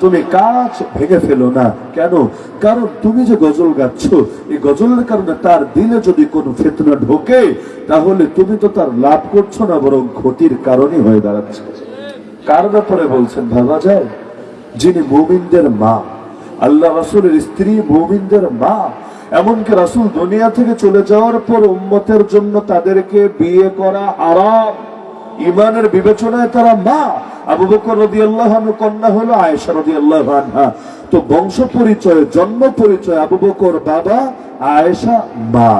তুমি কাজ ভেঙে ফেলো না। কেন? কারণ তুমি যে গজল গাচ্ছ, এই গজলের কারণে তার দিলে যদি কোনো ফিতনা ঢোকে, তাহলে তুমি তো তার লাভ করছো না, বরং ক্ষতির কারণই হয়ে দাঁড়াচ্ছে। কার ব্যাপারে বলছেন ভাবা যায়? যিনি মুমিনদের মা, আল্লাহ রাসূলের স্ত্রী, মুমিনদের মা। এমনকি রাসূল দুনিয়া থেকে চলে যাওয়ার পর উম্মতের জন্য তাদেরকে বিয়ে করা হারাম। ইমানের বিবেচনায় তারা মা। আবু বকর রাদিয়াল্লাহু আনহু কন্যা হলো আয়েশা রাদিয়াল্লাহু আনহা। তো বংশ পরিচয়, জন্ম পরিচয় আবু বকর বাবা, আয়েশা মা।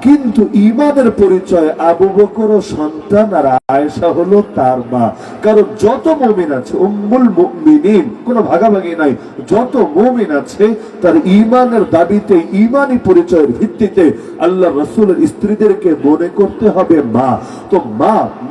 কিন্তু ইমানের পরিচয় আবু বকর সন্তান আর আয়েশা হলো তার মা। কারণ যত মুমিন আছে, উম্মুল মুমিনিন, কোনো ভাগাভাগি নাই, যত মুমিন আছে তার ইমানের দাবিতে, ইমানি পরিচয়ের ভিত্তিতে আল্লাহ রাসূলের স্ত্রীদেরকে মনে করতে হবে মা। তো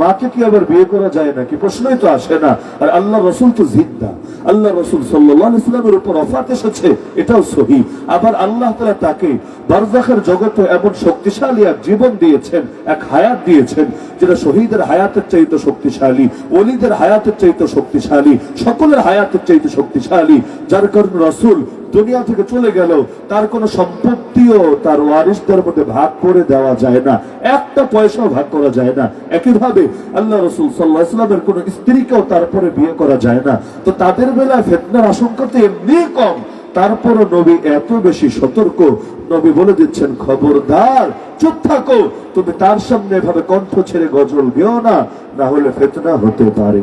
মাকে কি আবার বিয়ে করা যায় নাকি? প্রশ্নই তো আসে না। আর আল্লাহ রাসূল তো জিন্দা, আল্লাহ রাসূল সাল্লাল্লাহু আলাইহি ওয়াসাল্লামের উপর ওফাত এসেছে, এটাও সহিহ। আবার আল্লাহ তাআলা তাকে বারজাখের জগতে এমন শক্তিশালী এক জীবন দিয়েছেন, এক হায়াত দিয়েছেন, যেটা শহীদের হায়াতের চাইতে শক্তিশালী, ওলিদের হায়াতের চাইতে শক্তিশালী, সকলের হায়াতের চাইতে শক্তিশালী। যার কারণে রাসূল দুনিয়া থেকে চলে গেল, তার কোনো সম্পত্তিও তার ওয়ারিসদের মধ্যে ভাগ করে দেওয়া যায় না, একটা পয়সাও ভাগ করা যায় না। একইভাবে আল্লাহ রাসূল সাল্লাল্লাহু আলাইহি ওয়াসাল্লামের কোনো স্ত্রীকেও তারপরে বিয়ে করা যায় না। তো তাদের বেলায় ফিতনার আশঙ্কা তো এমনি কম, তারপরও নবী এত বেশি সতর্ক। নবী বলে দিচ্ছেন, খবরদার, চুপ থাকো, তুমি তার সামনে এভাবে কণ্ঠ ছেড়ে গজল গেও না, না হলে ফিতনা হতে পারে।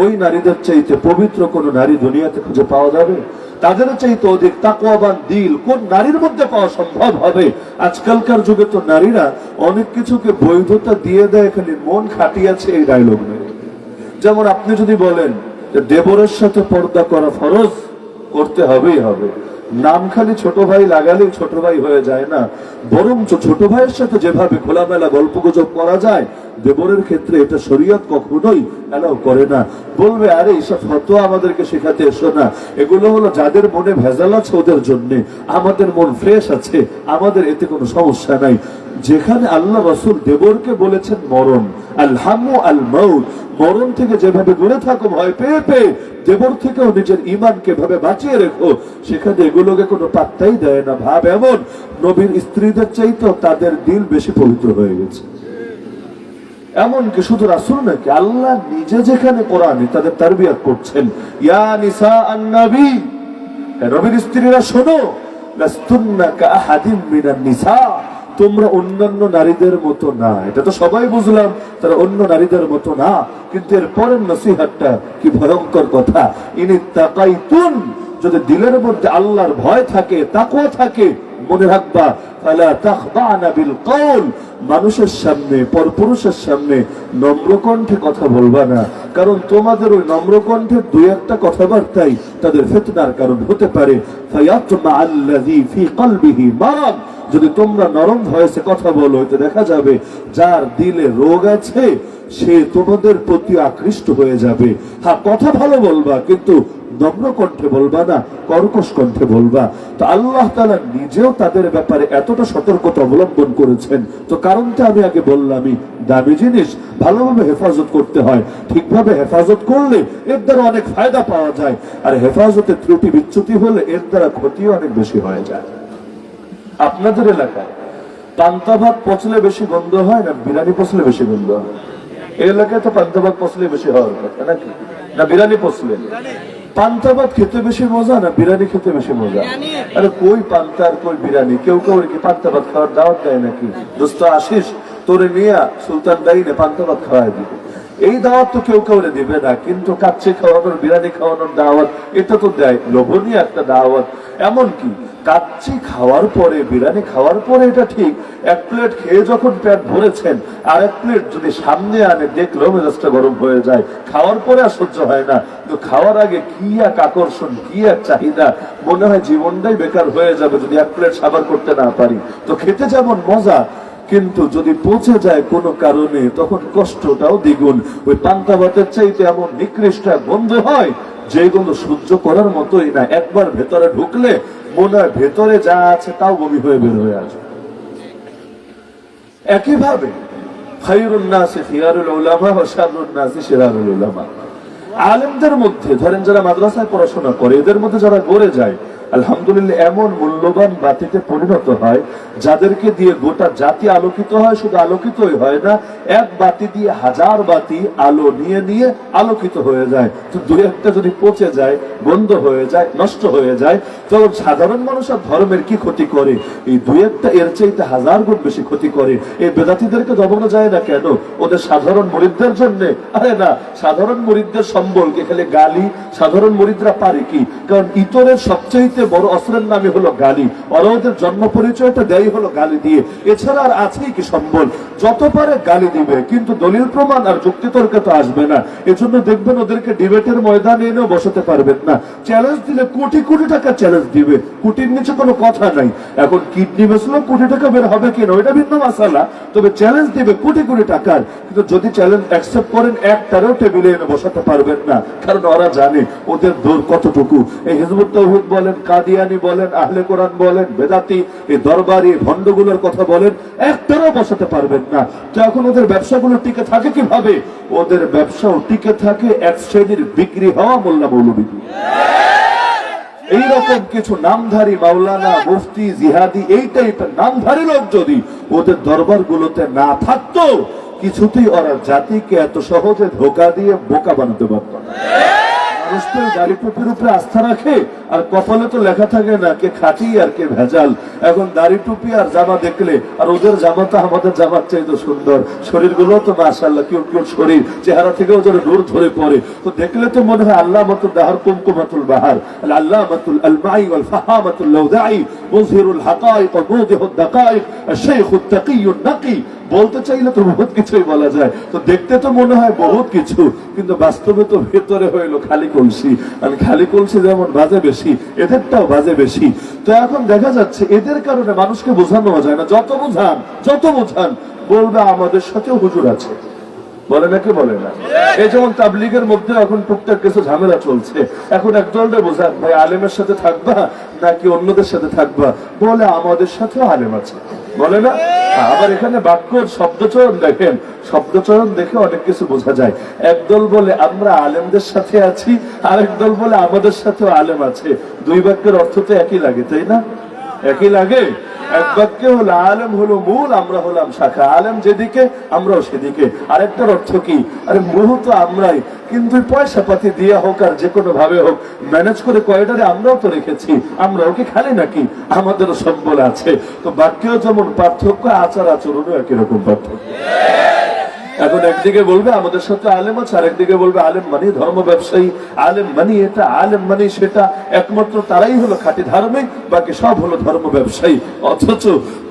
ওই নারীদের চাইতে পবিত্র কোন নারী দুনিয়াতে খুঁজে পাওয়া যাবে? তাদের চাইতে অধিক তাকওয়াবান দিল কোন নারীর মধ্যে পাওয়া সম্ভব হবে? আজকালকার যুগে তো নারীরা অনেক কিছুকে বৈধতা দিয়ে দেয়, খালি মন খাটিয়াছে এই ডায়লগ নেই। যেমন আপনি যদি বলেন যে দেবরের সাথে পর্দা করা ফরজ, করতে হবেই হবে, নাম খালি ছোট ভাই লাগালেই ছোট ভাই হয়ে যায় না, বরঞ্চ ছোট ভাইয়ের সাথে যেভাবে খোলামেলা গল্প গুজব করা যায়, দেবরের ক্ষেত্রে এটা শরীয়ত কখনোই এলাও করে না। বলবে, আরে এইসব ফতোয়া আমাদেরকে শেখাতে এসো না, এগুলো হলো যাদের মনে ভেজাল আছে ওদের জন্য, আমাদের মন ফ্রেশ আছে, আমাদের এতে কোনো সমস্যা নাই। যেখানে আল্লাহ রাসূল দেবরকে বলেছেন মরণ, আল-হামু আল-মাউত, মরণ থেকে যেভাবে দূরে থাকো ভয় পেয়ে পেয়ে, দেবর থেকেও নিজের ঈমানকে ভাবে বাঁচিয়ে রেখো, সেখানে এগুলোকে কোনো পাত্তাই দেয় না। ভাব এমন, নবীর স্ত্রীদের চাইতেও তাদের দিল বেশি পবিত্র হয়ে গেছে। এমনকি শুধু রাসূল নাকি, আল্লাহ নিজে যেখানে কোরআনে তাদের তারবিয়াত করছেন, ইয়া নিসা আন-নবী, নবীর স্ত্রীরা শোনো, লাস্তুন্না কাআহাদিন মিনান নিসা, তোমরা অন্যান্য নারীদের মতো না। এটা তো সবাই বুঝলাম, তারা অন্য নারীদের মতো না, কিন্তু এর পরের নসিহতটা কি ভয়ঙ্কর কথা, ইনিত্তাকাইতুন, যদি দিলের মধ্যে আল্লাহর ভয় থাকে, তাকওয়া থাকে, মনে রাখবা, ফালা তাখদানা বিল কওল, মানুষের সামনে, পরপুরুষের সামনে নম্র কণ্ঠে কথা বলবা না, কারণ তোমাদের ওই নম্র কণ্ঠের দুই একটা কথাবার্তাই তাদের ফিতনার কারণ হতে পারে। ফায়াতমা আল্লাযী ফি কলবিহি মারাদ, যদি তোমরা নরম ভয়েসে কথা বলো, এতে দেখা যাবে যার দিলে রোগ আছে সে তোমাদের প্রতি আকৃষ্ট হয়ে যাবে। হ্যাঁ, কথা ভালো বলবা, কিন্তু নম্র কণ্ঠে বলবা না, কর্কশ কণ্ঠে বলবা। তো আল্লাহ তাআলা নিজেও তাদের ব্যাপারে এতটা সতর্কতা অবলম্বন করেছেন। তো কারণটা আমি আগে বললামই, দামি জিনিস ভালোভাবে হেফাজত করতে হয়, ঠিকভাবে হেফাজত করলে এর দ্বারা অনেক ফায়দা পাওয়া যায়, আর হেফাজতে ত্রুটি বিচ্যুতি হলে এর দ্বারা ক্ষতিও অনেক বেশি হয়ে যায়। আপনাদের এলাকায় পান্তা ভাত পচলে বেশি গন্ধ হয় না বিরিয়ানি পচলে বেশি গন্ধ হয়? এই এলাকায় তো পান্তা ভাত পচলে বেশি হওয়ার কথা নাকি, না বিরিয়ানি পচলে? পান্তা ভাত খেতে বেশি মজা না বিরিয়ানি খেতে বেশি মজা? আরে কই পান্তা আর কই বিরিয়ানি, কেউ কেউ কি পান্তা ভাত খাওয়ার দাওয়াত দেয় নাকি? দোস্ত আসিস, তোরে নিয়ে সুলতান ডাইনে পান্তা ভাত খাওয়াই দিবে, এই দাওয়াত তো কেউ কাউরে দিবে না। কিন্তু কাচ্চি খাওয়ানোর, বিরিয়ানি খাওয়ানোর দাওয়াত, এটা তো দেয়, লোভনীয় একটা দাওয়াত। এমনকি কাচ্চি খাওয়ার পরে, বিরিয়ানি খাওয়ার পরে এটা ঠিক, এক প্লেট খেয়ে যখন পেট ভরেছেন, আর এক প্লেট যদি সামনে আনে, দেখলেও মেজাজটা গরম হয়ে যায়। খাওয়ার পরে আর সহ্য হয় না, কিন্তু খাওয়ার আগে কি এক আকর্ষণ, কি এক চাহিদা, মনে হয় জীবনটাই বেকার হয়ে যাবে যদি এক প্লেট সাবার করতে না পারি। তো খেতে যেমন মজা, কিন্তু যদি পৌঁছে যায় কোনো কারণে, তখন কষ্টটাও দ্বিগুণ। ওই পান্তা ভাতের চাইতে এমন নিকৃষ্ট গন্ধ হয়, যে গন্ধ সহ্য করার মতোই না। একবার ভেতরে ঢুকলে মনে হয় ভেতরে যা আছে তাও বমি হয়ে বের হয়ে আসবে। একইভাবে খায়রুন নাসি খিয়ারুল উলামা ওয়া শাররুন নাসি শিরারুল উলামা, আলেমদের মধ্যে ধরেন যারা মাদ্রাসায় পড়াশোনা করে, এদের মধ্যে যারা গড়ে যায়, আলহামদুলিল্লাহ এমন মূল্যবান বাতিতে পরিণত হয় যাদেরকে দিয়ে গোটা জাতি আলোকিত হয়। শুধু আলোকিতই হয় না, এক বাতি দিয়ে হাজার বাতি আলো নিয়ে নিয়ে আলোকিত হয়ে যায়। তো দুই একটা যদি পচে যায়, বন্ধ হয়ে যায়, নষ্ট হয়ে যায়, তখন সাধারণ মানুষ আর ধর্মের কি ক্ষতি করে? এই দুই একটা এর চাইতে হাজার গুণ বেশি ক্ষতি করে। এই বেদাতীদেরকে দবানো যায় না কেন? ওদের সাধারণ মুরিদদের জন্য? আরে না, সাধারণ মুরিদদের সম্বলকে খালি গালি। সাধারণ মুরিদরা পারে কি? কারণ ইতরের সবচেয়ে বড় অস্ত্রের নামই হলো গালি। ওরা ওদের জন্ম পরিচয়টা দেয় হলো গালি দিয়ে, এছাড়া আর আছেই কি সম্বল? যত পারে গালি দিবে, কিন্তু দলিল প্রমাণ আর যুক্তি তর্কে তো আসবে না। এজন্য দেখবেন ওদেরকে ডিবেটের ময়দানে এনেও বসাতে পারবেন না। চ্যালেঞ্জ দিলে কোটি কোটি টাকা চ্যালেঞ্জ দিবে, কোটির নিচে কোনো কথা নাই। এখন কিডনি বেচলেও কোটি টাকা বের হবে কিনা ওইটা ভিন্ন মাসালা, তবে চ্যালেঞ্জ দিবে কোটি কোটি টাকার। কিন্তু যদি চ্যালেঞ্জ অ্যাকসেপ্ট করেন, একটারও টেবিলে এনে বসাতে পারবেন না, কারণ ওরা জানে ওদের দৌড় কতটুকু। এই হিজবুত তাওহীদ বলেন, কাদিয়ানি বলেন, আহলে কোরআন বলেন, বেদাতি, এই দরবারি ভণ্ডগুলোর কথা বলেন, একটারও বসাতে পারবেন না। তো এখন ওদের ব্যবসাগুলো টিকে থাকে কিভাবে? ওদের ব্যবসাও টিকে থাকে এক শ্রেণীর বিক্রি হওয়া মোল্লা মৌলবী। এইরকম কিছু নামধারী মাওলানা, মুফতি, জিহাদি, এই টাইপের নামধারী লোক যদি ওদের দরবার গুলোতে না থাকতো, কিছুতেই ওরা জাতিকে এত সহজে ধোকা দিয়ে বোকা বানাতে পারত না। মানুষ তো দাড়ি টুপির উপরে আস্থা রাখে, আর কপালে তো লেখা থাকে না কে খাঁটি আর কে ভেজাল। এখন দাড়ি টুপি আর জামা দেখলে, আর ওদের জামাটা আমাদের জামার চাইতে সুন্দর, শরীর গুলো তো মাশাআল্লাহ কিউট কিউট শরীর, চেহারা থেকেও যেন নূর ধরে পড়ে। তো দেখলে তো মনে হয় আল্লাহ মাতুল দাহার কুমকুমাতুল বাহার, আল্লাহ মাতুল আলমাই ওয়াল ফাহামাতুল লাউদাই মুযহিরুল হাকাইক ওয়া মুযহিরুদ দাকাইক আশ-শাইখুত তাকিয়ুন নাকি। বলতে চাইলে তো বহুত কিছুই বলা যায়। তো দেখতে তো মনে হয় বহুত কিছু, কিন্তু বাস্তবে তো ভেতরে হইলো খালি কলসি। আর খালি কলসি যেমন বাজে বেশি, এদেরটাও বাজে বেশি। তো এখন দেখা যাচ্ছে এদের কারণে মানুষকে বোঝানো যায় না। যত বোঝান বলবে আমাদের সাথেও হুজুর আছে, বলে নাকি বলে না? এই যেমন তাবলীগের মধ্যে এখন টুকটাক কিছু ঝামেলা চলছে। এখন একদলটা বোঝান, ভাই আলেমের সাথে থাকবা নাকি অন্যদের সাথে থাকবা? বলে আমাদের সাথেও আলেম আছে, বলে না? আবার এখানে বাক্য শব্দচয়ন দেখেন, শব্দচয়ন দেখে অনেক কিছু বোঝা যায়। একদল বলে আমরা আলেমদের সাথে আছি, আরেক দল বলে আমাদের সাথেও আলেম আছে। দুই বাক্যের অর্থ তো একই লাগে, তাই না? একই লাগে। এক বাক্যে হলো আলেম হলো মূল, আমরা হলাম শাখা। আলেম যেদিকে আমরাও সেদিকে। আরেকটার অর্থ কি? আরে মূল তো আমরাই, কিন্তু পয়সা পাতি দিয়ে হোক আর যে কোনো ভাবে হোক ম্যানেজ করে কয়টারে আমরাও তো রেখেছি। আমরাও কি খালি নাকি? আমাদেরও সম্বল আছে। তো বাক্যেও যেমন পার্থক্য, আচার আচরণও একই রকম পার্থক্য। এখন একদিকে বলবে আমাদের সাথে আলেম আছে, আরেকদিকে বলবে আলেম মানে ধর্ম ব্যবসায়ী, আলেম মানে এটা, আলেম মানে সেটা। একমাত্র তারাই হলো খাঁটি ধার্মিক, বাকি সব হলো ধর্ম ব্যবসায়ী। অথচ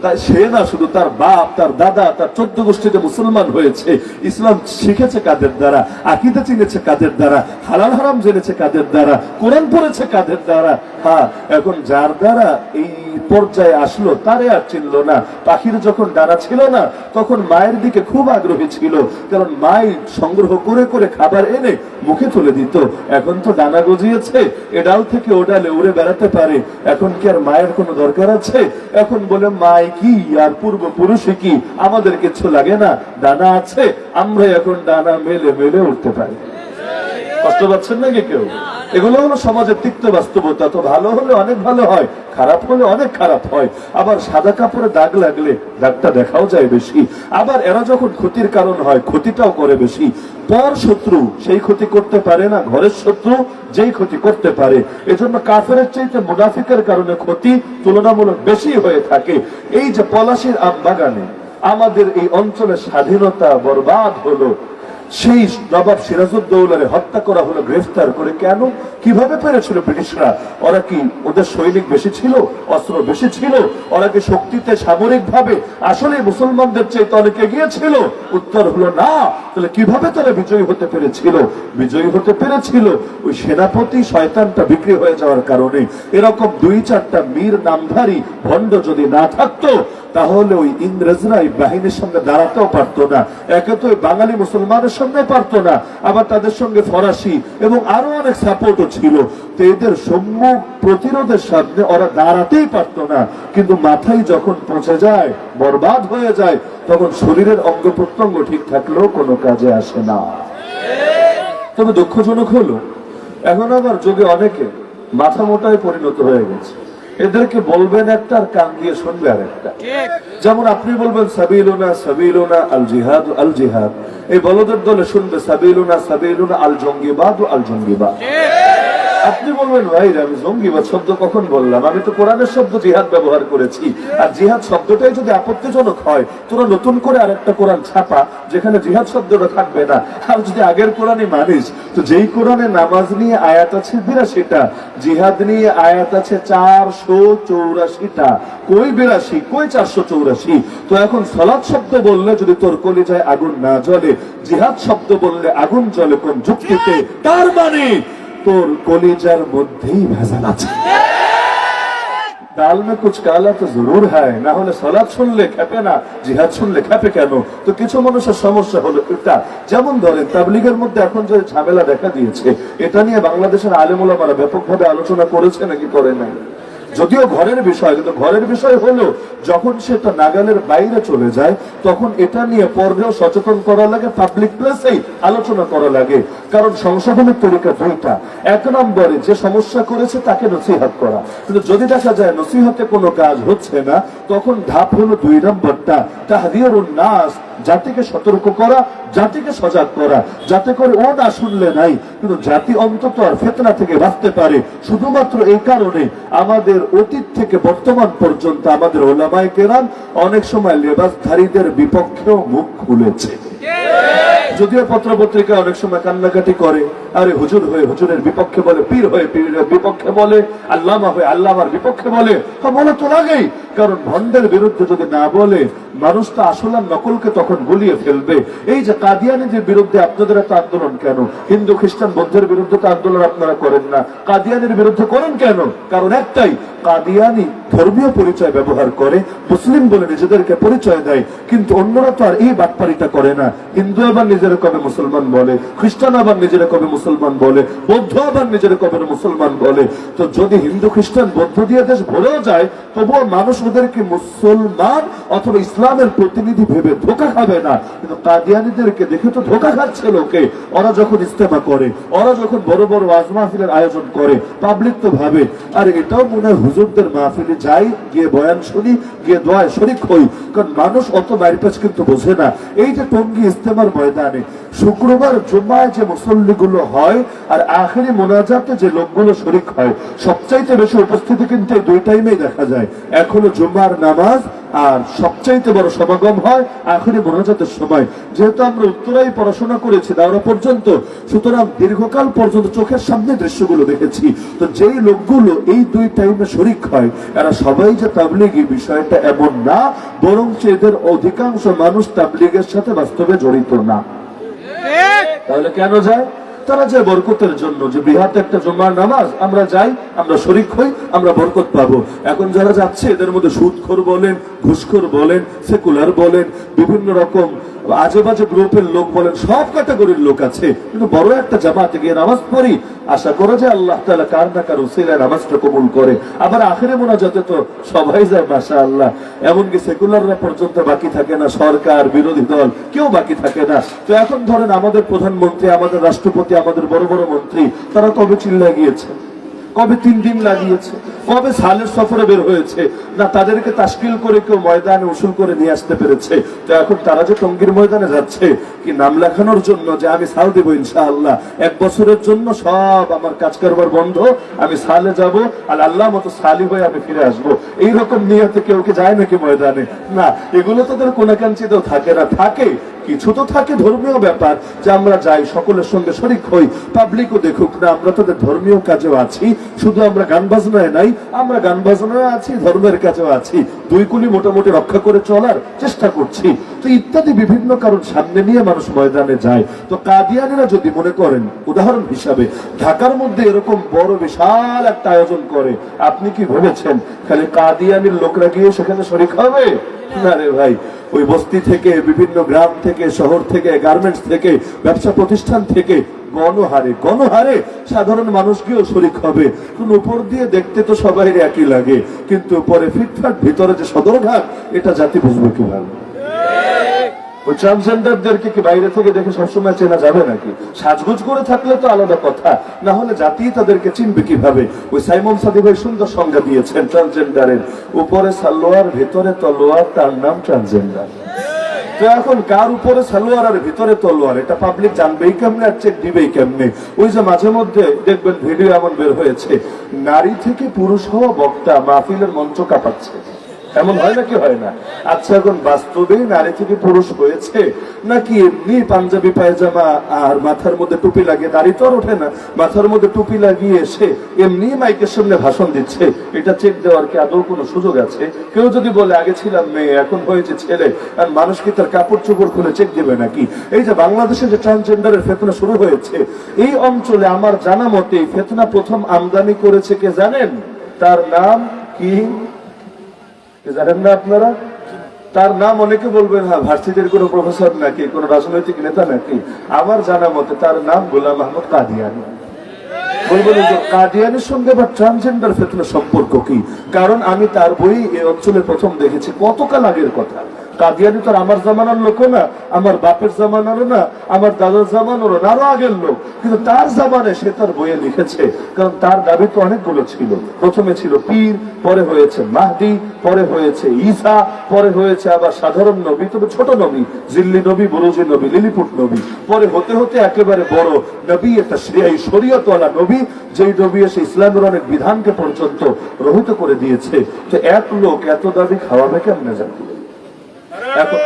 তাই সে না, শুধু তার বাপ, তার দাদা, তার 14 গোষ্ঠীতে মুসলমান হয়েছে। ইসলাম শিখেছে কাদের দ্বারা? আকীদা চিনেছে কাদের দ্বারা? হালাল হারাম জেনেছে কাদের দ্বারা? কোরআন পড়েছে কাদের দ্বারা? হ্যাঁ, এখন যার দ্বারা এই পর্যায়ে আসলো তারে আর চিনল না। পাখির যখন ডানা ছিল না, তখন মায়ের দিকে খুব আগ্রহী ছিল, কারণ মাই সংগ্রহ করে করে খাবার এনে মুখে তুলে দিত। এখন তো ডানা গজিয়েছে, এ ডাল থেকে ও ডালে উড়ে বেড়াতে পারে। এখন কি আর মায়ের কোনো দরকার আছে? এখন বলে মাই কি আর পূর্বপুরুষে কি, আমাদের কিছু লাগে না, ডানা আছে, আমরা এখন ডানা মেলে মেলে উঠতে পারি। কষ্ট পাচ্ছেন নাকি কেউ? এগুলো হলো সমাজের তিক্ত বাস্তবতা। তো ভালো হলে অনেক ভালো হয়, খারাপ হলে অনেক খারাপ হয়। আবার সাদা কাপড়ে দাগ লাগলে দাগটা দেখাও যায় বেশি। আবার এরা যখন ক্ষতির কারণ হয়, ক্ষতিটাও করে বেশি। পর শত্রু সেই ক্ষতি করতে পারে না, ঘরের শত্রু যেই ক্ষতি করতে পারে। এজন্য কাফেরের চাইতে মুনাফিকের কারণে ক্ষতি তুলনামূলক বেশি হয়ে থাকে। এই যে পলাশীর আম বাগানে আমাদের এই অঞ্চলের স্বাধীনতা বরবাদ হলো, সেই নবাব সিরাজউদ্দৌলারে হত্যা করা হলো গ্রেফতার করে। কেন? কিভাবে পেরেছিল ব্রিটিশরা? ওরা কি ওদের সৈনিক বেশি ছিল, অস্ত্র বেশি ছিল? ওরা কি শক্তিতে সামরিক ভাবে আসলে মুসলমানদের চাইতে অনেক এগিয়ে ছিল? উত্তর হলো না। তাহলে কিভাবে তারা বিজয়ী হতে পেরেছিল? বিজয়ী হতে পেরেছিল ওই সেনাপতি শয়তানটা বিক্রি হয়ে যাওয়ার কারণে। এরকম 2-4টা মীর নামধারী ভণ্ড যদি না থাকতো, তাহলে ওই ইংরেজরা এই বাহিনীর সঙ্গে দাঁড়াতেও পারতো না। একে তো ওই বাঙালি মুসলমানের সঙ্গে পারতো না, আবার তাদের সঙ্গে ফরাসি এবং আরো অনেক সাপোর্টও ছিল। তো এদের সম্মুখ প্রতিরোধের সামনে ওরা দাঁড়াতেই পারতো না। কিন্তু মাথায় যখন পৌঁছে যায়, বরবাদ হয়ে যায়, তখন শরীরের অঙ্গ প্রত্যঙ্গ ঠিক থাকলেও কোনো কাজে আসে না। তবে দুঃখজনক হলো এখন আবার যুগে অনেকে মাথা মোটায় পরিণত হয়ে গেছে। এদেরকে বলবেন একটা আর কান দিয়ে শুনবে আর একটা। যেমন আপনি বলবেন সাবিলুনা সাবিলুনা আল জিহাদ আল জিহাদ, এই বলদের দলে শুনবে সাবিলুনা সাবিলুনা আল জঙ্গিবাদ আল জঙ্গিবাদ। আপনি বলবেন ভাই আমি জঙ্গিবাদ শব্দ কখন বললাম? আমি তো কোরআনের শব্দ জিহাদ ব্যবহার করেছি। আর জিহাদ শব্দটাই যদি আপত্তিজনক হয়, তোরা নতুন করে আরেকটা কোরআন ছাপা যেখানে জিহাদ শব্দটা থাকবে না। আর যদি আগের কোরআনই মানিস, তো যেই কোরআনে নামাজ নিয়ে আয়াত আছে 82টা, জিহাদ নিয়ে আয়াত আছে 484টা, কই 82 কই 484? তো এখন সালাত শব্দ বললে যদি তোর কলিজায় আগুন না জ্বলে, জিহাদ শব্দ বললে আগুন জ্বলে কোন যুক্তিতে? তার মানে তোর কলিজার মধ্যেই ভেজাল আছে। দাল মে কুছ কালা তো জরুর হয়, না হলে সালাত শুনলে খেপে না, জিহাদ শুনলে খেপে কেন? তো কিছু মানুষের সমস্যা হলো এটা। যেমন ধরেন তাবলীগের মধ্যে এখন যে ঝামেলা দেখা দিয়েছে, এটা নিয়ে বাংলাদেশের আলেম ওলামারা ব্যাপকভাবে আলোচনা করেছে নাকি করে নাই? যদিও ঘরের বিষয়, কিন্তু ঘরের বিষয় হলো যখন সেটা নাগালের বাইরে চলে যায়, তখন এটা নিয়ে পর্বেও সচেতন করা লাগে, পাবলিক প্লেসেই আলোচনা করা লাগে। কারণ সংশোধনের তরিকা দুইটা। এক নম্বরে যে সমস্যা করেছে তাকে নসিহত করা, কিন্তু যদি দেখা যায় নসিহতে কোনো কাজ হচ্ছে না, তখন ধাপ হলো 2 নম্বরটা, তাহযীরুন নাস, জাতিকে সতর্ক করা, জাতিকে সজাগ করা, যাতে করে ও না শুনলে নাই, কিন্তু জাতি অন্তত আর ফিতনা থেকে বাঁচতে পারে। শুধুমাত্র এই কারণে আমাদের অতীত থেকে বর্তমান পর্যন্ত আমাদের ওলামায়ে কেরাম অনেক সময় লেবাসধারীদের বিপক্ষেও মুখ খুলেছে। যদিও পত্র পত্রিকা অনেক সময় কান্নাকাটি করে, আরে হুজুর হয়ে হুজুরের বিপক্ষে বলে, পীর হয়ে পীরের বিপক্ষে বলে, আল্লামা হয়ে আল্লামার বিপক্ষে বলে। বলে তো লাগেই, কারণ ভণ্ডের বিরুদ্ধে যদি না বলে, মানুষ তো আসল আর নকলকে তখন গুলিয়ে ফেলবে। এই যে কাদিয়ানীদের বিরুদ্ধে আপনাদের একটা আন্দোলন কেন? হিন্দু খ্রিস্টান বৌদ্ধের বিরুদ্ধে তো আন্দোলন আপনারা করেন না, কাদিয়ানীর বিরুদ্ধে করেন কেন? কারণ একটাই, কাদিয়ানী ধর্মীয় পরিচয় ব্যবহার করে, মুসলিম বলে নিজেদেরকে পরিচয় দেয়, কিন্তু অন্যরা তো আর এই বাটপারিটা করে না। হিন্দু আবার নিজেরা কবে মুসলমান বলে, খ্রিস্টান আবার নিজেরা কবে মুসলমান বলে, বৌদ্ধ আবার নিজেরা কবে মুসলমান বলে। তো যদি হিন্দু খ্রিস্টান বৌদ্ধ দিয়ে দেশ ভরেও যায়, তবুও মানুষ ওদেরকে মুসলমান অথবা ইসলামের প্রতিনিধি ভেবে ধোকা খাবে না। কিন্তু কাদিয়ানীদেরকে দেখে তো ধোকা খাচ্ছে লোকে। ওরা যখন ইস্তেমা করে, ওরা যখন বড় বড় ওয়াজ মাহফিলের আয়োজন করে, পাবলিক তো ভাবে আর এটাও মনে হয় হুজুরদের মাহফিলে যাই, গিয়ে বয়ান শুনি, গিয়ে দোয়ায় শরীক হই। কারণ মানুষ অত বাইরপাস কিন্তু বোঝে না। এই যে টঙ্গী ইস্তেমার ময়দানে শুক্রবার জুম্মায় যে মুসল্লিগুলো হয় আর আখেরি মোনাজাতে যে লোকগুলো শরীক হয়, সবচাইতে বেশি উপস্থিতি কিন্তু এই 2 টাইমেই দেখা যায়। এক হলো জুম্মার নামাজ, আর সবচাইতে বড় সমাগম হয় আখেরি মোনাজাতের সময়। যেহেতু আমরা উত্তরায় পড়াশোনা করেছি দাওরা পর্যন্ত, সুতরাং দীর্ঘকাল পর্যন্ত চোখের সামনে দৃশ্যগুলো দেখেছি। তো যেই লোকগুলো এই 2 টাইমে শরীক হয়, এরা সবাই যে তাবলীগী বিষয়টা এমন না, বরং এদের অধিকাংশ মানুষ তাবলীগের সাথে বাস্তবে জড়িত না। তাহলে কেন যায়? তারা যায় বরকতের জন্য, যে বৃহৎ একটা জুম্মার নামাজ, আমরা যাই, আমরা শরীক হই, আমরা বরকত পাবো। এখন যারা যাচ্ছে এদের মধ্যে সুদখোর বলেন, ঘুষখোর বলেন, সেকুলার বলেন, বিভিন্ন রকম আজে বাজে গ্রুপের লোক বলেন, সব ক্যাটাগরির লোক আছে। কিন্তু বড় একটা জামাতে গিয়ে নামাজ পড়ি, আশা করে যে আল্লাহ তাআলা কার না কার উসিলায় নামাজটা কবুল করে। আবার আখেরে মোনাজাতে তো সবাই যায় মাশাআল্লাহ, এমনকি সেকুলাররা পর্যন্ত বাকি থাকে না, সরকার বিরোধী দল কেউ বাকি থাকে না। তো এখন ধরেন আমাদের প্রধানমন্ত্রী, আমাদের রাষ্ট্রপতি, আমাদের বড় বড় মন্ত্রী, তারা কবে চিল্লা গিয়েছে, কবে 3 দিন লাগিয়েছে, কবে সালের সফরে বের হয়েছে না, তাদেরকে তাশকিল করে কেউ ময়দানে উসুল করে নিয়ে আসতে পেরেছে। তো এখন তারা যে টঙ্গীর ময়দানে যাচ্ছে কি নাম লেখানোর জন্য, যে আমি সাল দেবো ইনশাআল্লাহ, 1 বছরের জন্য সব আমার কাজ কারবার বন্ধ, আমি সালে যাব আর আল্লাহ মতো সালি হয়ে আমি ফিরে আসবো, এইরকম নিয়তে কেউ কি যায় নাকি ময়দানে? না, এগুলো তাদের কোনাকাঞ্চিতেও থাকে না। থাকে কিছু তো থাকে ধর্মীয় ব্যাপার, যে আমরা যাই, সকলের সঙ্গে শরীক হই, পাবলিকও দেখুক না, আমরা তাদের ধর্মীয় কাজেও আছি। শুধু আমরা গান বাজনায় নাই, আমরা গান বাজনায় আছি, ধর্মের কাজেও আছি, 2 কুলি মোটামুটি রক্ষা করে চলার চেষ্টা করছি। তো ইত্যাদি বিভিন্ন কারণ সামনে নিয়ে মানুষ ময়দানে যায়। তো কাদিয়ানীরা যদি মনে করেন, উদাহরণ হিসাবে ঢাকার মধ্যে এরকম বড় বিশাল একটা আয়োজন করে, আপনি কি ভেবেছেন খালি কাদিয়ানীর লোকরা গিয়ে সেখানে শরীক হবে? না রে ভাই, ওই বস্তি থেকে, বিভিন্ন গ্রাম থেকে, শহর থেকে, গার্মেন্টস থেকে, ব্যবসা প্রতিষ্ঠান থেকে গণহারে সাধারণ মানুষকেও শরীক হবে। উপর দিয়ে দেখতে তো সবাই একই লাগে, কিন্তু পরে ফিটফাট ভিতরে যে সদরঘাট, এটা জাতি বুঝবে কিভাবে? ওই ট্রান্সজেন্ডারদেরকে কি বাইরে থেকে দেখে সবসময় চেনা যাবে নাকি? সাজগুজ করে থাকলে তো আলাদা কথা, না হলে জাতি তাদেরকে চিনবে কিভাবে? ওই সাইমন সাদি ভাই সুন্দর সংজ্ঞা দিয়েছেন ট্রান্সজেন্ডারের, উপরে সালোয়ার ভেতরে তলোয়ার, তার নাম ট্রান্সজেন্ডার। তো এখন কার উপরে সালোয়ার আর ভিতরে তলোয়ার, এটা পাবলিক জানবেই কেমনে আর চেক দিবেই কেমনে? ওই যে মাঝে মধ্যে দেখবেন ভিডিও এমন বের হয়েছে, নারী থেকে পুরুষ হওয়া বক্তা মাহফিলের মঞ্চ কাঁপাচ্ছে, এমন হয় নাকি? হয় না? আচ্ছা, এখন বাস্তবে নারী থেকে পুরুষ হয়েছে নাকি এমনি পাঞ্জাবি পায়জামা আর মাথার মধ্যে টুপি লাগিয়ে, দাড়ি তো আর ওঠে না, মাথার মধ্যে টুপি লাগিয়ে এসে এমনি মাইকের সামনে ভাষণ দিচ্ছে? এটা চেক দেওয়ার কি আদৌ কোনো সুযোগ আছে? কেউ যদি বলে আগে ছিলাম মেয়ে এখন হয়েছে ছেলে, আর মানুষ কি তার কাপড় চোপড় খুলে চেক দেবে নাকি? এই যে বাংলাদেশে যে ট্রান্সজেন্ডারের ফেতনা শুরু হয়েছে, এই অঞ্চলে আমার জানা মতে এই ফেতনা প্রথম আমদানি করেছে কে জানেন? তার নাম কি জানেন না আপনারা? তার নাম অনেকে বলবেন হ্যাঁ ভার্সিটির কোন প্রফেসর নাকি, কোন রাজনৈতিক নেতা নাকি? আমার জানা মতে তার নাম গোলাম আহমদ কাদিয়ানী। বলবেন যে কাদিয়ানির সঙ্গে বা ট্রান্সজেন্ডার ফেতনা সম্পর্ক কি? কারণ আমি তার বই এই অঞ্চলে প্রথম দেখেছি, কতকাল আগের কথা। কাদিয়ানি তো আমার জামানার লোক না, আমার বাপের জামানারও না, আমার দাদার জামানারও না, আরো আগের লোক, কিন্তু তার জামানায় সে তার বইয়ে লিখেছে। কারণ তার দাবি তো অনেকগুলো ছিল, প্রথমে ছিল পীর, পরে হয়েছে মাহদি, পরে হয়েছে ঈসা, পরে হয়েছে আবার সাধারণ নবী, তবে ছোট নবী, জিল্লি নবী, বুরুজি নবী, লিলিপুট নবী, পরে হতে হতে একেবারে বড় নবী, একটা শরীয়তওয়ালা নবী, যেই নবী এসে ইসলামের অনেক বিধানকে পর্যন্ত রহিত করে দিয়েছে। তো এক লোক এত দাবি খাওয়াবে কেমনে জানি? এখন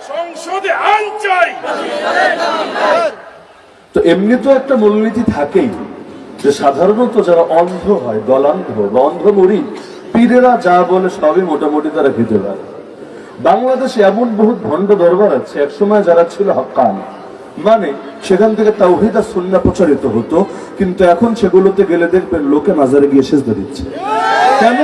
সংসদে আইন চাই। তো এমনি তো একটা মূলনীতি থাকেই যে সাধারণত যারা অন্ধ হয়, দলান্ধ বা অন্ধ মুড়ি, পীরেরা যা বলে সবই মোটামুটি তারা খেতে পারে। বাংলাদেশে এমন বহুত ভণ্ড দরবার আছে, একসময় যারা ছিল হক্কানি, মানে সেখান থেকে তাওহীদ আর সুন্নাহ প্রচারিত হতো, কিন্তু এখন সেগুলোতে গেলে দেখবেন লোকে মাজারে গিয়ে সেজদা দিচ্ছে। কেন?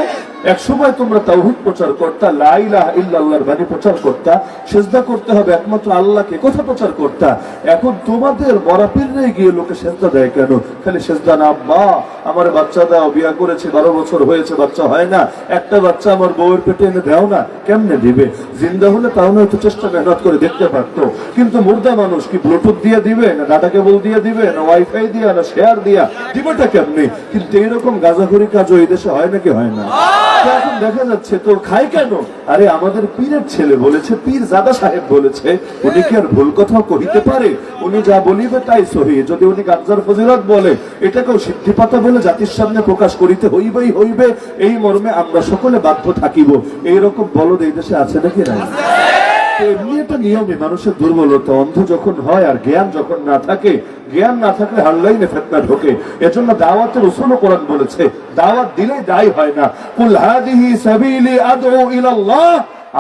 এক সময় তোমরা তাওহীদ প্রচার করতা, লা ইলাহা ইল্লাল্লাহর বাণী প্রচার করতা, সিজদা করতে হবে একমাত্র আল্লাহকে, কথা প্রচার করতা। এখন তোমাদের মরা পীররাই গিয়ে লোকে সিজদা দেয় কেন? খালি সিজদা না, আব্বা আমার বাচ্চা দাও, বিয়া করেছি 12 বছর হয়েছে বাচ্চা হয় না, একটা বাচ্চা আমার বউয়ের পেটে এনে দাও না। কেমনে দিবে? জিন্দা হলে তাও হয়তো চেষ্টা মেহনত করে দেখতে পারতো, কিন্তু মুর্দা মানুষ কি ব্লুটুথ দিয়ে দিবে, না ডাটা কেবল দিয়ে দিবে, না ওয়াইফাই দিয়া, না শেয়ার দিয়া দিবেটা কেমনে? কিন্তু এইরকম গাঁজাখুরি কাজও এই দেশে হয় নাকি? হয় না? এখন দেখা যাচ্ছে তো খায় কেন? আরে আমাদের পীরের ছেলে বলেছে, পীর জাদা সাহেব বলেছে, উনি কি আর ভুল কথা কহিতে পারে? উনি যা বলিবে তাই সহি। যদি উনি গাঞ্জার ফজিলত বলে, এটাকেও সিদ্ধিপাতা বলে জাতির সামনে প্রকাশ করিতে হইবেই হইবে, এই মর্মে আমরা সকলে বাধ্য থাকিব। এইরকম বলদ এই দেশে আছে নাকি? নাই। এমনি একটা নিয়মে মানুষের দুর্বলতা, অন্ধ যখন হয় আর জ্ঞান যখন না থাকে, জ্ঞান না থাকলে হাল্লাইনে ফিতনা ঢোকে। এজন্য দাওয়াতের উসুল কোরআন বলেছে, দাওয়াত দিলে দায়ী হয় না। কুল হাদিহি সাবিলি আদউ ইলাল্লাহ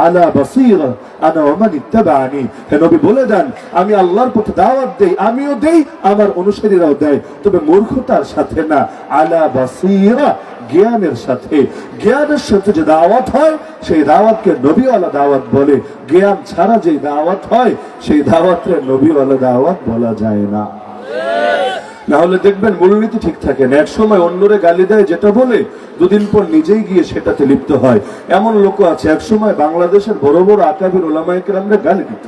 আলা বাসীরা আনা ওয়া মান ইত্তাবা'আনি। হে নবী বলে দেন, আমি আল্লাহর পথে দাওয়াত দেই, আমিও দেই, আমার অনুসারীরাও দেয়, তবে মূর্খতার সাথে না, আলা বাসীরা, জ্ঞানের সাথে। জ্ঞানের সাথে যে দাওয়াত হয় সেই দাওয়াতকে নবীওয়ালা দাওয়াত বলে। জ্ঞান ছাড়া যে দাওয়াত হয় সেই দাওয়াতকে নবীওয়ালা দাওয়াত বলা যায় না। না হলে দেখবেন মূলনীতি ঠিক থাকে না। এক সময় অন্যরে গালি দেয় যেটা বলে, দুদিন পর নিজেই গিয়ে সেটাতে লিপ্ত হয়। এমন লোক আছে, এক সময় বাংলাদেশের বড় বড় আকাবির উলামায়ে কেরামরা গালি দিত।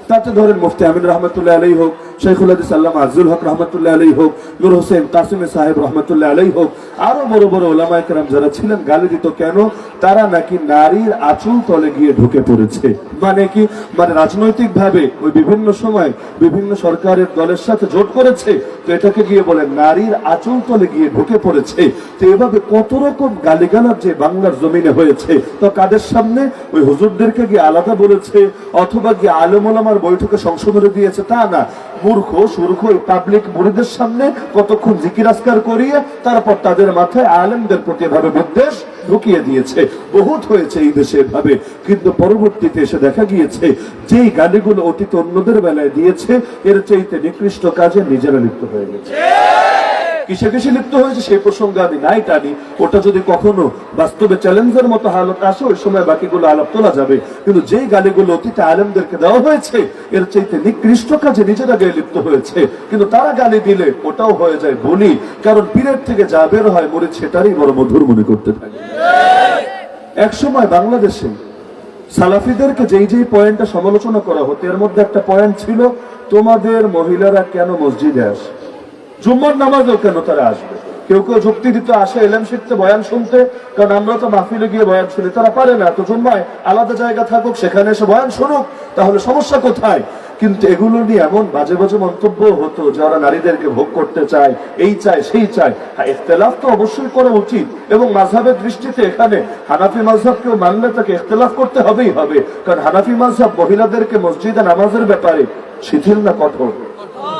তাতে ধরেন মুফতি আমিন রহমতুল্লাহ আলাইহি হোক, শাইখুল হাদিস আল্লামা আজজুল হক রহমতুল্লাহ আলাইহি হোক, নূর হোসেন কাসিমি সাহেব রহমতুল্লাহ আলাইহি হোক, আরো বড় বড় উলামায়ে কেরাম যারা ছিলেন গালি দিত। কেন? তারা নাকি নারীর আঁচল তলে গিয়ে ঢুকে পড়েছে। মানে কি? মানে রাজনৈতিক ভাবে ওই বিভিন্ন সময় বিভিন্ন সরকারের দলের সাথে জোট করেছে, তো এটাকে গিয়ে বলে নারীর আঁচল তলে গিয়ে ঢুকে পড়েছে। তো এভাবে কত রকম গালিগালাজ যে বাংলার জমিনে হয়েছে, তো কাদের সামনে? ওই হুজুরদেরকে গিয়ে আলাদা বলেছে, অথবা গিয়ে আলেম ওলামার বৈঠকে সংশোধনে দিয়েছে, তা না, মূর্খ সুর্খ পাবলিক মুরিদের সামনে কতক্ষণ জিকির আজকার করিয়ে তারপর তাদের মাথায় আলেমদের প্রতি এভাবে বিদ্বেষ ঢুকিয়ে দিয়েছে। বহুত হয়েছে এই দেশে এভাবে, কিন্তু পরবর্তীতে এসে দেখা গিয়েছে যেই গালিগুলো অতীত অন্যদের বেলায় দিয়েছে, এর চাইতে নিকৃষ্ট কাজে নিজেরা লিপ্ত হয়ে গেছে। কিসে কিসে লিপ্ত হয়েছে সেই প্রসঙ্গে আমি নাই টানি, ওটা যদি কখনো বাস্তবে চ্যালেঞ্জের মতো হালত আসে ওই সময় বাকিগুলো আলাপ তোলা যাবে। কিন্তু যেই গালিগুলো অতীতে আলেমদেরকে দেওয়া হয়েছে এর চাইতে নিকৃষ্ট কাজে নিজেরা গায়ে লিপ্ত হয়েছে, কিন্তু তারা গালি দিলে ওটাও হয়ে যায় বলি, কারণ পীরের থেকে যা বের হয় মরিচ সেটারই বড় মধুর মনে করতে থাকে। এক সময় বাংলাদেশে সালাফিদেরকে যেই পয়েন্টটা সমালোচনা করা হতো এর মধ্যে একটা পয়েন্ট ছিল, তোমাদের মহিলারা কেন মসজিদে আসে, জুম্মার নামাজেও কেন তারা আসবে। কেউ কেউ যুক্তি দিতে আসে এলেম শিখতে, বয়ান শুনতে, কারণ আমরা তো মাহফিলে গিয়ে বয়ান শুনি, তারা পারে না, তো জুম্মায় আলাদা জায়গা থাকুক, সেখানে এসে বয়ান শুনুক, তাহলে সমস্যা কোথায়? কিন্তু এগুলো নিয়ে এমন বাজে বাজে মন্তব্য হতো যারা নারীদেরকে ভোগ করতে চায়, এই চায় সেই চায়। হ্যাঁ, ইখতিলাফ তো অবশ্যই করা উচিত, এবং মাযহাবের দৃষ্টিতে এখানে হানাফি মাযহাবকেও মানলে তাকে ইখতিলাফ করতে হবেই হবে, কারণ হানাফি মাযহাব মহিলাদেরকে মসজিদে নামাজের ব্যাপারে শিথিল না কঠোর,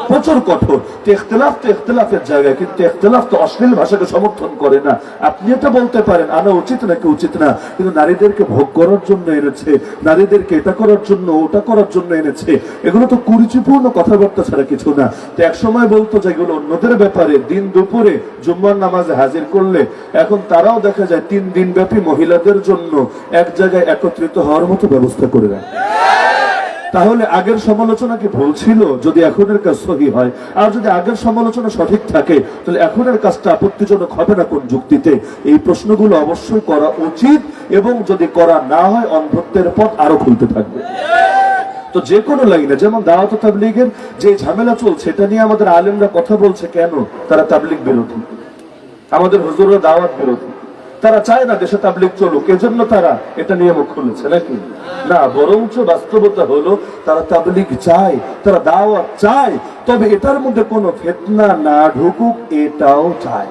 প্রচুর কঠোর। তো ইখতিলাফের জায়গায়, কিন্তু ইখতিলাফ তো অশ্লীল ভাষাকে সমর্থন করে না। আপনি এটা বলতে পারেন আনা উচিত নাকি উচিত না, কিন্তু নারীদেরকে ভোগ করার জন্য এনেছে, নারীদেরকে এটা করার জন্য ওটা করার জন্য এনেছে, এগুলো তো কুরুচিপূর্ণ কথাবার্তা ছাড়া কিছু না। তো এক সময় বলতো যে এগুলো অন্যদের ব্যাপারে, দিন দুপুরে জুম্মার নামাজে হাজির করলে এখন তারাও দেখা যায় 3 দিন ব্যাপী মহিলাদের জন্য এক জায়গায় একত্রিত হওয়ার মতো ব্যবস্থা করে দেয়। তাহলে আগের সমালোচনা কি ভুল ছিল যদি এখনের কাজ সহি হয়? আর যদি আগের সমালোচনা সঠিক থাকে তাহলে এখনের কাজটা আপত্তিজনক হবে না কোন যুক্তিতে? এই প্রশ্নগুলো অবশ্যই করা উচিত, এবং যদি করা না হয় অন্ধত্বের পথ আরো খুলতে থাকবে। তো যে কোনো লাইনে, যেমন দাওয়াত ও তাবলীগের যে ঝামেলা চলছে এটা নিয়ে আমাদের আলেমরা কথা বলছে, কেন তারা তাবলীগ বিরোধী, আমাদের হুজুররা দাওয়াত বিরোধী, তারা চায় না দেশে তাবলীগ চলুক, এজন্য তারা এটা নিয়ে মুখ খুলেছে নাকি? না, বরঞ্চ বাস্তবতা হলো তারা তাবলীগ চায়, তারা দাওয়াত চায়, তবে এটার মধ্যে কোনো ফিতনা না ঢুকুক এটাও চায়।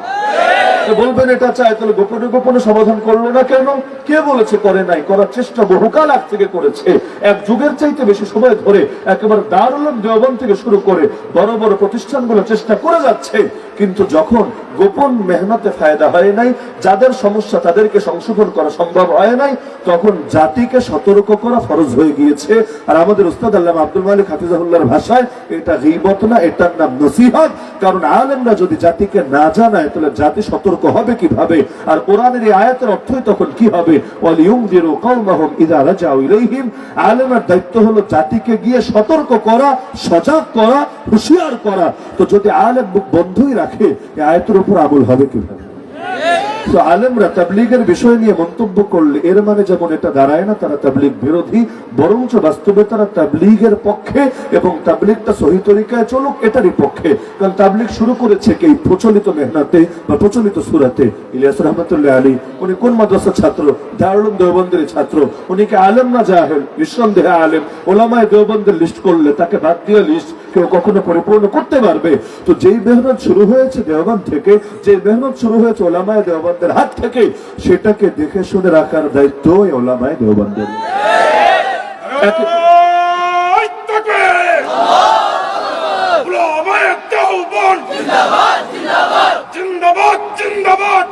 বলবেন এটা চায়, তাহলে গোপনে গোপনে সমাধান করলো না কেন? কে বলেছে করে নাই? করার চেষ্টা বহুকাল আগ থেকে করেছে, এক যুগের চাইতে বেশি সময় ধরে, একেবারে দারুল উলুম দেওবন্দ থেকে শুরু করে বড় বড় প্রতিষ্ঠানগুলো চেষ্টা করে যাচ্ছে। কিন্তু যখন গোপন মেহনতে ফায়দা হয় নাই, যাদের সমস্যা তাদেরকে সংশোধন করা সম্ভব হয় নাই, তখন জাতিকে সতর্ক করা ফরজ হয়ে গিয়েছে। আর আমাদের উস্তাদ আল্লামা আব্দুল মালিক হাফিজাহুল্লাহর ভাষায় এটা গীবত না, এটার নাম নসিহত। কারণ আলেমরা যদি জাতিকে না জানায় তাহলে জাতি সতর্ক হবে কিভাবে? আর কোরআনের এই আয়াতের অর্থই তখন কি হবে? ওয়ালিউনযিরু কওমাহুম ইযা রাজাউ ইলাইহিম। আলেমের দায়িত্ব হলো জাতিকে গিয়ে সতর্ক করা, সজাগ করা, হুঁশিয়ার করা। তো যদি আলেম মুখ বন্ধই রাখে এই আয়াতের উপর আমল হবে কিভাবে? তো আলেমরা তাবলীগের বিষয় নিয়ে মন্তব্য করলে এর মানে যেমন এটা দাঁড়ায় না তারা তাবলীগ বিরোধী, বরঞ্চ বাস্তবে তারা তাবলীগের পক্ষে, এবং তাবলীগটা সহি তরিকায় চলুক এটারই পক্ষে। কারণ তাবলীগ শুরু করেছে কি প্রচলিত মেহনতে বা প্রচলিত সূরাতে। ইলিয়াস রহমাতুল্লাহ আলী উনি কোন মাদ্রাসার ছাত্র? দারুল উলুম দেওবন্দের ছাত্র। উনি কি আলেম না জাহেল? নিঃসন্দেহে আলেম। ওলামায়ে দেওবন্দের লিস্ট করলে তাকে বাদ দিয়ে লিস্ট কেউ কখনো পরিপূর্ণ করতে পারবে? তো যেই মেহনত শুরু হয়েছে দেওবন্দ থেকে, যে মেহনত শুরু হয়েছে ওলামায়ে দেওবন্দের হাত থেকে, সেটাকে দেখে শুনে রাখার দায়িত্ব ওলামায়ে দেওবন্দের। জিন্দাবাদ জিন্দাবাদ,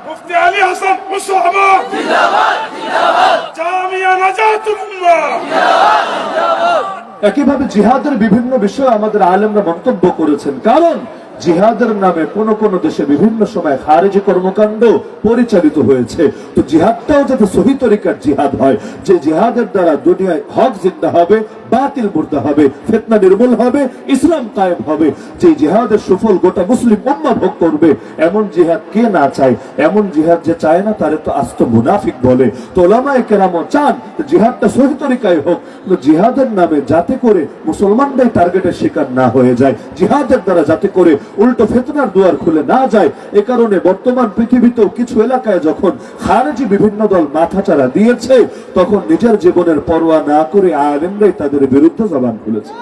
মুফতি আলী হাসান মুসাহবা জিন্দাবাদ জিন্দাবাদ, জামিয়া নাজাতুল উম্মাহ জিন্দাবাদ। একইভাবে জিহাদের বিভিন্ন বিষয়ে আমাদের আলেমরা মন্তব্য করেছেন, কারণ জিহাদের নামে কোন কোন দেশে বিভিন্ন সময় খারেজি কর্মকাণ্ড পরিচালিত হয়েছে। তো জিহাদটাও যাতে সহি তরিকার জিহাদ হয়, যে জিহাদের দ্বারা দুনিয়ায় হক জিন্দা হবে, বাতিল মুর্দা হবে, ফিতনা নির্মূল হবে, ইসলাম কায়েম হবে, যে জিহাদের সুফল গোটা মুসলিম উম্মাহ ভোগ করবে, এমন জিহাদ কে না চায়? এমন জিহাদ যে চায় না তারে তো আস্ত মুনাফিক বলে। তো ওলামায়ে কেরাম চান জিহাদটা সহি তরিকায় হোক, কিন্তু জিহাদের নামে যাতে করে মুসলমানরাই টার্গেটের শিকার না হয়ে যায়, জিহাদের দ্বারা যাতে করে উল্টো ফিতনার দুয়ার খুলে না যায়। এ কারণে বর্তমান পৃথিবীতেও কিছু এলাকায় যখন খারেজি বিভিন্ন দল মাথাচাড়া দিয়েছে, তখন নিজের জীবনের পরোয়া না করে আলেমরাই তাদের বিরুদ্ধে জবান খুলেছে।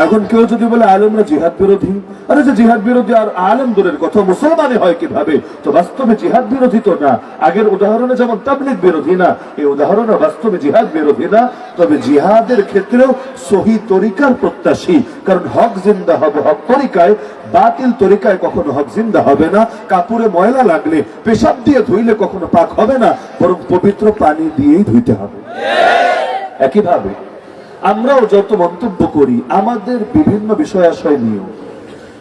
এখন কেউ যদি বলে আলেমরা জিহাদ বিরোধী, আরে যে জিহাদ বিরোধী আর আলেম দূরের কথা, মুসলমানই হয় কিভাবে? তো বাস্তবে জিহাদ বিরোধী তো না। আগের উদাহরণে যেমন তাবলীগ বিরোধী না, এই উদাহরণে বাস্তবে জিহাদ বিরোধী না। তবে জিহাদের ক্ষেত্রেও সহি তরিকার প্রত্যাশী, কারণ হক জিন্দা হবে হক তরিকায়, বাতিল তরিকায় কখনো হক জিন্দা হবে না। কাপড়ে ময়লা লাগলে পেশাব দিয়ে ধুইলে কখনো পাক হবে না, বরং পবিত্র পানি দিয়েই ধুইতে হবে। একইভাবে আমরাও যত মন্তব্য করি আমাদের বিভিন্ন বিষয়াশয় নিয়েও,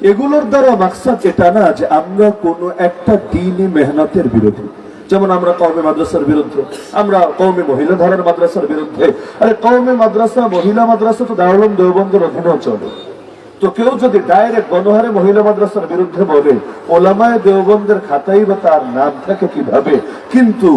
এগুলোর দ্বারা মাকসাদ এটা না যে আমরা কোনো একটা দিনই মেহনতের বিরোধী। যেমন আমরা কওমি মাদ্রাসার বিরুদ্ধে, আমরা কওমি মহিলা ধারার মাদ্রাসার বিরুদ্ধে। আরে কওমি মাদ্রাসা, মহিলা মাদ্রাসা তো দারুল উলুম দেওবন্দের অধীনেও চলে। তো কেউ যদি ডাইরেক্ট গণহারে মহিলা মাদ্রাসার বিরুদ্ধে বলে, ওলামায়ে দেওবন্দের খাতাই বা তার নাম থাকে কিভাবে, কিন্তু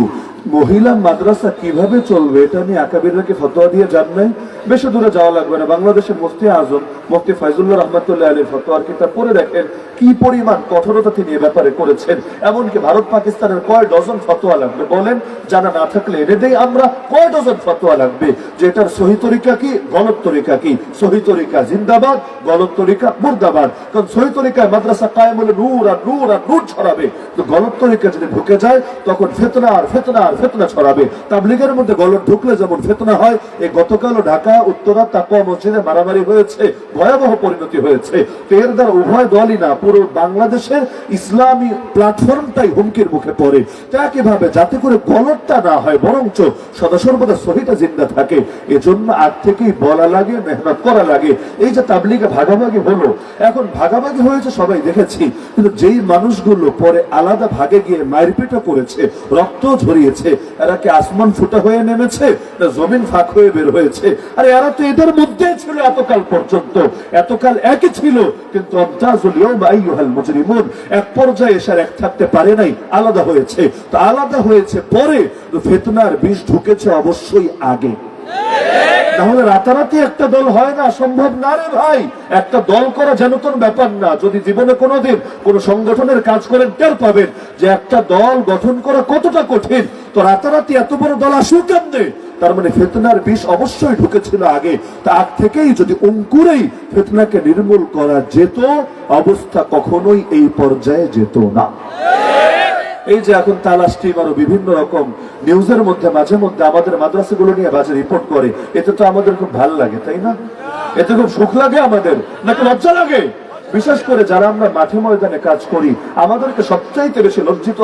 মহিলা মাদ্রাসা কিভাবে চলবে এটা নিয়ে আকাবিররা কি ফতোয়া দিয়ে যান নাই? বেশি দূরে যাওয়া লাগবে না, বাংলাদেশের মুফতি আজম মুফতি ফাইজুল্লাহ রহমাতুল্লাহ আলীর ফতোয়ার কিতাব পড়ে দেখেন কি পরিমাণ কঠোরতা তিনি এ ব্যাপারে করেছেন। এমনকি ভারত পাকিস্তানের কয় ডজন ফতোয়া লাগবে বলেন, জানা না থাকলে এনে দেই আমরা। কয় ডজন ফতোয়া লাগবে যে এটার সহি তরিকা কি, গলত তরিকা কি। সহি তরিকা জিন্দাবাদ, গলত তরিকা মুর্দাবাদ। কারণ সহি তরিকায় মাদ্রাসা কায়েম হলে নূর আর নূর আর নূর ছড়াবে, তো গলত তরিকা যদি ঢুকে যায় তখন ফিতনা আর ফিতনা আর ফিতনা ছড়াবে। তাবলীগের মধ্যে গলত ঢুকলে যেমন ফিতনা হয়, এই গতকালও ঢাকা উত্তরা তাকওয়া মসজিদে মারামারি হয়েছে, ভয়াবহ পরিণতি হয়েছে। তো এর দ্বারা উভয় দলই না, পুরো বাংলাদেশের ইসলামী প্ল্যাটফর্মটাই হুমকির মুখে পড়ে। তা কিভাবে যাতে করে গলতটা না হয়, বরঞ্চ সদা সর্বদা সহিটা জিন্দা থাকে, এজন্য আগ থেকেই বলা লাগে, মেহনত করা লাগে। এই যে তাবলীগে ভাগাভাগি হলো, এখন ভাগাভাগি হয়েছে সবাই দেখেছি, কিন্তু যেই মানুষগুলো পরে আলাদা ভাগে গিয়ে মারপিটও করেছে, রক্ত ঝরিয়েছে, এরা কি আসমান ফুটা হয়ে নেমেছে না জমিন ফাঁক হয়ে বের হয়েছে? আরে এরা তো এদের মধ্যেই ছিল এতকাল পর্যন্ত, এতকাল একই ছিল, কিন্তু আমতাজুল ইয়াওমা আইয়ুহাল মুজরিমুন, এক পর্যায়ে এসে এক থাকতে পারে নাই, আলাদা হয়েছে। তো আলাদা হয়েছে পরে, তো ফিতনার বিষ ঢুকেছে অবশ্যই আগে। তাহলে রাতারাতি একটা দল হয় না, সম্ভব না রে ভাই। একটা দল করা যেন তোর ব্যাপার না। যদি জীবনে কোনোদিন কোন সংগঠনের কাজ করেন, টের পাবেন যে একটা দল গঠন করা কতটা কঠিন। তো রাতারাতি এত বড় দল আসুক কেমনে? তার মানে ফিতনার বিষ অবশ্যই ঢুকেছিল আগে। তা আগ থেকেই যদি অঙ্কুরেই ফিতনাকে নির্মূল করা যেত, অবস্থা কখনোই এই পর্যায়ে যেত না। এই যে এখন তালাশ টিম আরো বিভিন্ন রকম নিউজের মধ্যে মাঝে মধ্যে আমাদের মাদ্রাসাগুলো নিয়ে বাজে রিপোর্ট করে, এতে তো আমাদের খুব ভালো লাগে, তাই না? এতে খুব সুখ লাগে আমাদের, নাকি লজ্জা লাগে? বিশেষ করে যারা আমরা মাঠে ময়দানে কাজ করি, আমাদেরকে সবচাইতে বেশি লজ্জিত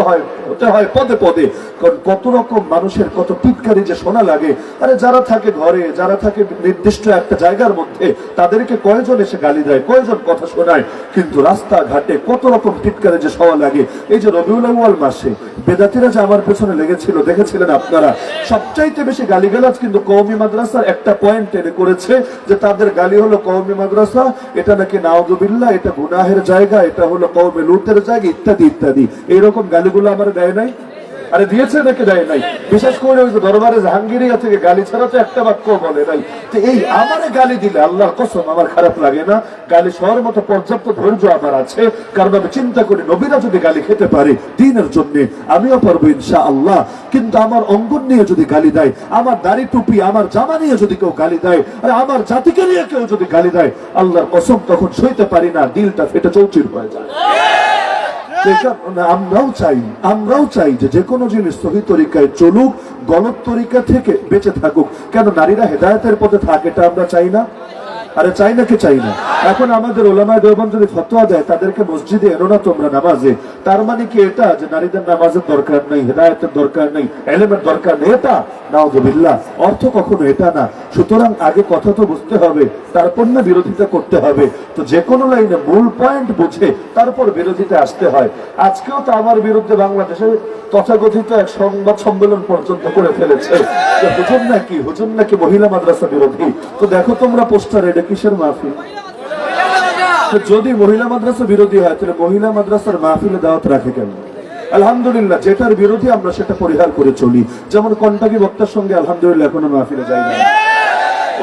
হতে হয় পদে পদে। কারণ কত রকম মানুষের কত টিটকারি যে শোনা লাগে। আরে যারা থাকে ঘরে, যারা থাকে নির্দিষ্ট একটা জায়গার মধ্যে, তাদেরকে কয়জন এসে গালি দেয়, কয়জন কথা শোনায়, কিন্তু রাস্তাঘাটে কত রকম টিটকারি যে শোনা লাগে। এই যে রবিউল আউয়াল মাসে বেদাতিরা যে আমার পেছনে লেগেছিল, দেখেছিলেন আপনারা, সবচাইতে বেশি গালিগালাজ কিন্তু কওমি মাদ্রাসার একটা পয়েন্ট টেনে করেছে, যে তাদের গালি হলো কওমি মাদ্রাসা এটা নাকি নাউযুবিল্লাহ, এটা গুনাহের জায়গা, এটা হলো কওমে লুতের জায়গা, ইত্যাদি ইত্যাদি। এইরকম গালিগুলো আমার দেয় নাই? আরে দিয়েছে নাকি দেয় নাই? বিশেষ করে ওই যে দরবারে জাহাঙ্গীরিয়া থেকে গালি ছাড়া তো একটা বাক্য বলে নাই। তো এই আমারে গালি দিলে আল্লাহর কসম আমার খারাপ লাগে না। গালি সবার মতো পর্যাপ্ত ধৈর্য আমার আছে, কারণ আমি চিন্তা করি নবীরা যদি গালি খেতে পারে দ্বীনের জন্য, আমিও পারবো ইনশাআল্লাহ। কিন্তু আমার অঙ্গন নিয়ে যদি গালি দেয়, আমার দাড়ি টুপি, আমার জামা নিয়ে যদি কেউ গালি দেয়, আর আমার জাতিকে নিয়ে কেউ যদি গালি দেয়, আল্লাহর কসম তখন সইতে পারি না, দিলটা ফেটে চৌচির হয়ে যায়। আমরাও চাই যে কোনো জিনিস সহি তরিকায় চলুক, গলত তরিকা থেকে বেঁচে থাকুক। কেন নারীরা হেদায়েতের পথে থাকে, এটা আমরা চাই না? আরে চাই নাকি চাই না? এখন আমাদের ওলামায়ে দেওবন্দ যদি ফতোয়া দেয় তাদেরকে মসজিদে এনো না তোমরা নামাজে, তার মানে কি এটা যে নারীদের নামাজের দরকার নেই, হেদায়েতের দরকার নেই, ইলমের দরকার নেই? এটা নাউযুবিল্লাহ, অর্থ কখনো এটা না। সুতরাং আগে কথা তো বুঝতে হবে, তারপর না বিরোধিতা করতে হবে। তো যে কোনো লাইনে মূল পয়েন্ট বুঝে তারপর বিরোধিতা আসতে হয়। আজকেও তো আমার বিরুদ্ধে বাংলাদেশে তথাকথিত এক সংবাদ সম্মেলন পর্যন্ত করে ফেলেছে যে হুজুর নাকি মহিলা মাদ্রাসা বিরোধী। তো দেখো তোমরা পোস্টার, এটা কিসের মাহফিল? যদি মহিলা মাদ্রাসা বিরোধী হয় তাহলে মহিলা মাদ্রাসার মাহফিলে দাওয়াত রাখে কেন? আলহামদুলিল্লাহ, যেটার বিরোধী আমরা সেটা পরিহার করে চলি। যেমন কন্টাকি বক্তার সঙ্গে আলহামদুলিল্লাহ এখনো মাহফিলে যাই না,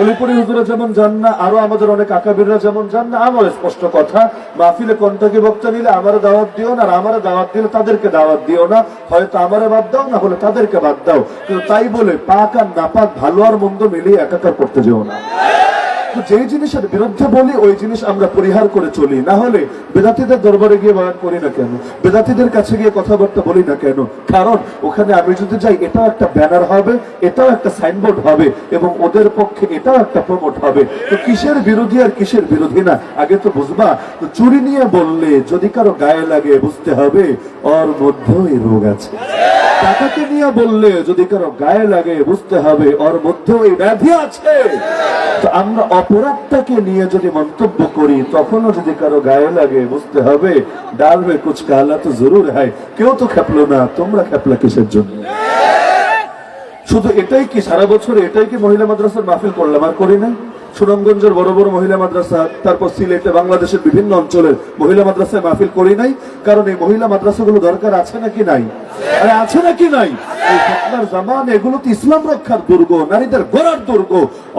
অলিপুরি হুজুরা যেমন যান না, আরো আমাদের অনেক আকাবিররা যেমন যান না। আমার স্পষ্ট কথা, মাহফিলে কন্টাকি বক্তা নিলে আমারে দাওয়াত দিও না, আর আমারে দাওয়াত দিলে তাদেরকে দাওয়াত দিও না। হয়তো আমারে বাদ দাও, না হলে তাদেরকে বাদ দাও, কিন্তু তাই বলে পাক আর নাপাক, ভালো আর মন্দ মিলিয়ে একাকার করতে যেও না। যেই জিনিসের বিরুদ্ধে বলি ওই জিনিস আমরা পরিহার করে চলি। না হলে বেদাতীদের দরবারে গিয়ে বয়ান করি না কেন, বেদাতীদের কাছে গিয়ে কথাবার্তা বলি না কেন? কারণ ওখানে আমি যদি যাই, এটাও একটা ব্যানার হবে, এটাও একটা সাইনবোর্ড হবে, এবং ওদের পক্ষে এটাও একটা প্রমোট হবে। তো কিসের বিরোধী আর কিসের বিরোধী না আগে তো বুঝবা। তো চুরি নিয়ে বললে যদি কারো গায়ে লাগে, বুঝতে হবে ওর মধ্যেও এই রোগ আছে। টাকাকে নিয়ে বললে যদি কারো গায়ে লাগে বুঝতে হবে ওর মধ্যেও এই ব্যাধি আছে। তো আমরা অপরাধটাকে নিয়ে যদি মন্তব্য করি তখনও যদি কারো গায়ে লাগে বুঝতে হবে ডাল মে কুছ কালা তো জরুর হয়। কেউ তো খেপলো না, তোমরা খেপলা কিসের জন্য? শুধু এটাই কি সারা বছর এটাই কি মহিলা মাদ্রাসার মাহফিল করলাম আর করি নাই? সুনামগঞ্জের বড় বড় মহিলা মাদ্রাসা, তারপর সিলেটে বাংলাদেশের বিভিন্ন অঞ্চলের মহিলা মাদ্রাসায় মাহফিল করি নাই? কারণ এই মহিলা মাদ্রাসাগুলো দরকার আছে নাকি নাই? আরে আছে নাকি নাই? এই ফিতনার জামান, এগুলো তো ইসলাম রক্ষার দুর্গ, নারীদের গোড়ার দুর্গ।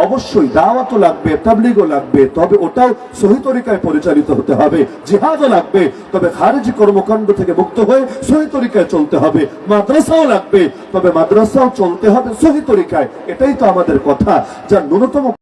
অবশ্যই দাওয়াতও লাগবে, তাবলীগও লাগবে, তবে ওটাও সহি তরিকায় পরিচালিত হতে হবে। জিহাদও লাগবে, তবে খারিজি কর্মকাণ্ড থেকে মুক্ত হয়ে সহি তরিকায় চলতে হবে। মাদ্রাসাও লাগবে, তবে মাদ্রাসাও চলতে হবে সহি তরিকায়। এটাই তো আমাদের কথা, যার ন্যূনতম